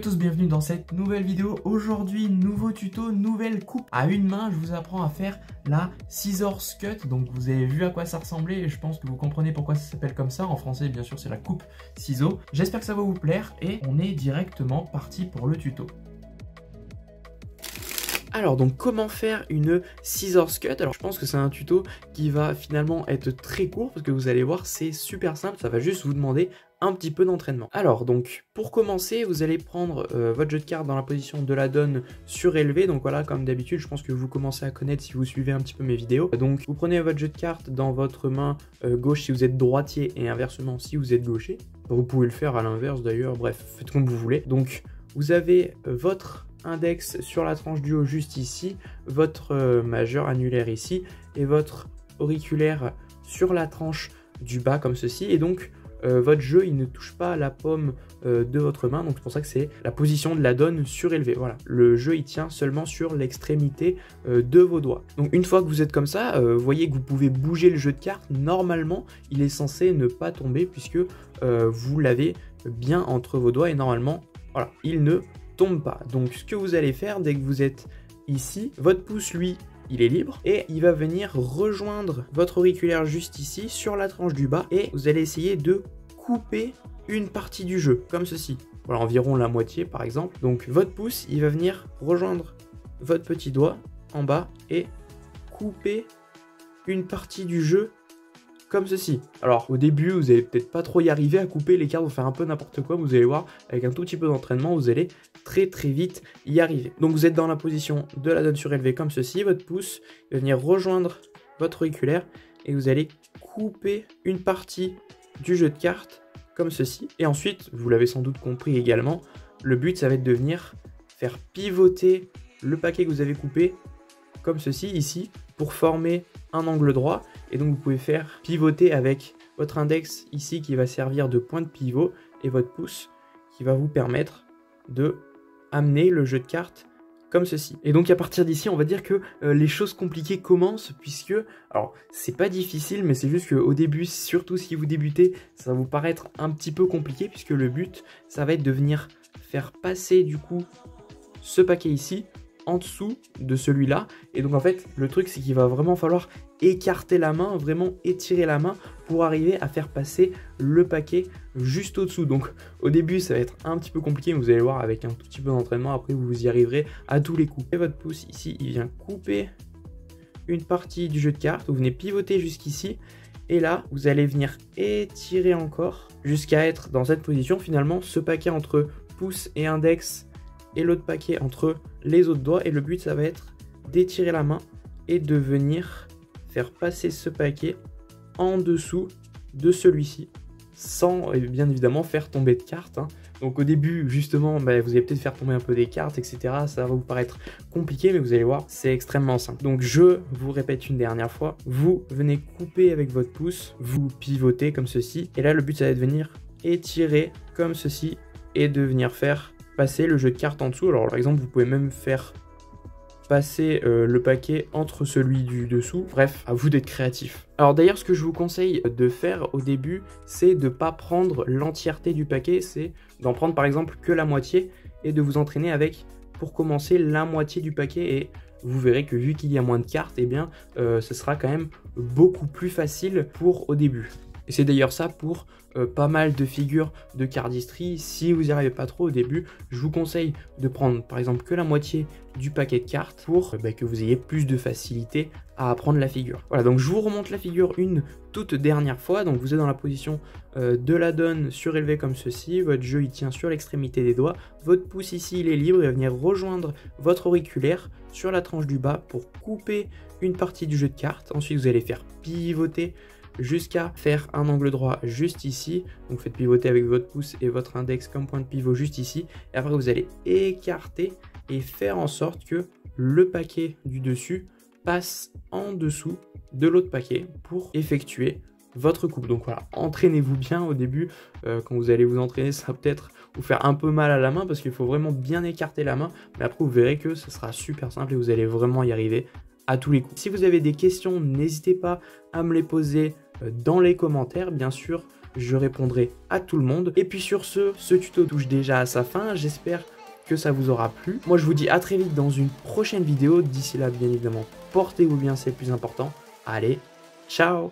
Salut à tous, bienvenue dans cette nouvelle vidéo. Aujourd'hui, nouveau tuto, nouvelle coupe à une main. Je vous apprends à faire la scissors cut. Donc vous avez vu à quoi ça ressemblait et je pense que vous comprenez pourquoi ça s'appelle comme ça. En français, bien sûr, c'est la coupe ciseaux. J'espère que ça va vous plaire et on est directement parti pour le tuto. Alors donc comment faire une scissors cut? Alors je pense que c'est un tuto qui va finalement être très court parce que vous allez voir c'est super simple, ça va juste vous demander un petit peu d'entraînement. Alors donc pour commencer vous allez prendre votre jeu de cartes dans la position de la donne surélevée. Donc voilà, comme d'habitude je pense que vous commencez à connaître si vous suivez un petit peu mes vidéos. Donc vous prenez votre jeu de cartes dans votre main gauche si vous êtes droitier et inversement si vous êtes gaucher. Vous pouvez le faire à l'inverse d'ailleurs, bref faites comme vous voulez. Donc vous avez votre index sur la tranche du haut juste ici, votre majeur annulaire ici et votre auriculaire sur la tranche du bas comme ceci. Et donc votre jeu il ne touche pas la paume de votre main, donc c'est pour ça que c'est la position de la donne surélevée. Voilà, le jeu il tient seulement sur l'extrémité de vos doigts. Donc une fois que vous êtes comme ça, vous voyez que vous pouvez bouger le jeu de cartes. Normalement il est censé ne pas tomber puisque vous l'avez bien entre vos doigts et normalement voilà, il ne tombe pas. Donc ce que vous allez faire dès que vous êtes ici, votre pouce lui il est libre et il va venir rejoindre votre auriculaire juste ici sur la tranche du bas et vous allez essayer de couper une partie du jeu comme ceci. Voilà, environ la moitié par exemple. Donc votre pouce il va venir rejoindre votre petit doigt en bas et couper une partie du jeu comme ceci. Alors au début vous allez peut-être pas trop y arriver à couper les cartes, vous faire un peu n'importe quoi, vous allez voir avec un tout petit peu d'entraînement vous allez très vite y arriver. Donc vous êtes dans la position de la donne surélevée comme ceci, votre pouce va venir rejoindre votre auriculaire et vous allez couper une partie du jeu de cartes comme ceci. Et ensuite, vous l'avez sans doute compris également, le but ça va être de venir faire pivoter le paquet que vous avez coupé comme ceci ici pour former un angle droit. Et donc vous pouvez faire pivoter avec votre index ici qui va servir de point de pivot et votre pouce qui va vous permettre de amener le jeu de cartes comme ceci. Et donc à partir d'ici on va dire que les choses compliquées commencent puisque, alors c'est pas difficile mais c'est juste qu'au début, surtout si vous débutez, ça va vous paraître un petit peu compliqué puisque le but ça va être de venir faire passer du coup ce paquet ici en dessous de celui-là. Et donc en fait le truc c'est qu'il va vraiment falloir écarter la main, vraiment étirer la main pour arriver à faire passer le paquet juste au-dessous. Donc au début ça va être un petit peu compliqué mais vous allez voir avec un tout petit peu d'entraînement après vous y arriverez à tous les coups. Et votre pouce ici il vient couper une partie du jeu de cartes, vous venez pivoter jusqu'ici et là vous allez venir étirer encore jusqu'à être dans cette position. Finalement ce paquet entre pouce et index et l'autre paquet entre les autres doigts et le but ça va être d'étirer la main et de venir faire passer ce paquet en dessous de celui-ci sans bien évidemment faire tomber de cartes hein. Donc au début justement vous allez peut-être faire tomber un peu des cartes etc, ça va vous paraître compliqué mais vous allez voir c'est extrêmement simple. Donc je vous répète une dernière fois, vous venez couper avec votre pouce, vous pivotez comme ceci et là le but ça va être de venir étirer comme ceci et de venir faire passer le jeu de cartes en dessous. Alors par exemple vous pouvez même faire passer le paquet entre celui du dessous. Bref, à vous d'être créatif. Alors d'ailleurs ce que je vous conseille de faire au début c'est de ne pas prendre l'entièreté du paquet, c'est d'en prendre par exemple que la moitié et de vous entraîner avec pour commencer la moitié du paquet et vous verrez que vu qu'il y a moins de cartes et bien ce sera quand même beaucoup plus facile pour au début. Et c'est d'ailleurs ça pour pas mal de figures de cardistry. Si vous n'y arrivez pas trop au début, je vous conseille de prendre par exemple que la moitié du paquet de cartes pour que vous ayez plus de facilité à apprendre la figure. Voilà, donc je vous remonte la figure une toute dernière fois. Donc vous êtes dans la position de la donne surélevée comme ceci. Votre jeu il tient sur l'extrémité des doigts. Votre pouce ici il est libre, il va venir rejoindre votre auriculaire sur la tranche du bas pour couper une partie du jeu de cartes. Ensuite vous allez faire pivoter jusqu'à faire un angle droit juste ici. Donc faites pivoter avec votre pouce et votre index comme point de pivot juste ici. Et après vous allez écarter et faire en sorte que le paquet du dessus passe en dessous de l'autre paquet pour effectuer votre coupe. Donc voilà, entraînez-vous bien au début. Quand vous allez vous entraîner, ça va peut-être vous faire un peu mal à la main parce qu'il faut vraiment bien écarter la main. Mais après vous verrez que ce sera super simple et vous allez vraiment y arriver à tous les coups. Si vous avez des questions, n'hésitez pas à me les poser dans les commentaires, bien sûr. Je répondrai à tout le monde. Et puis sur ce tuto touche déjà à sa fin. J'espère que ça vous aura plu. Moi, je vous dis à très vite dans une prochaine vidéo. D'ici là, bien évidemment, portez-vous bien, c'est le plus important. Allez, ciao!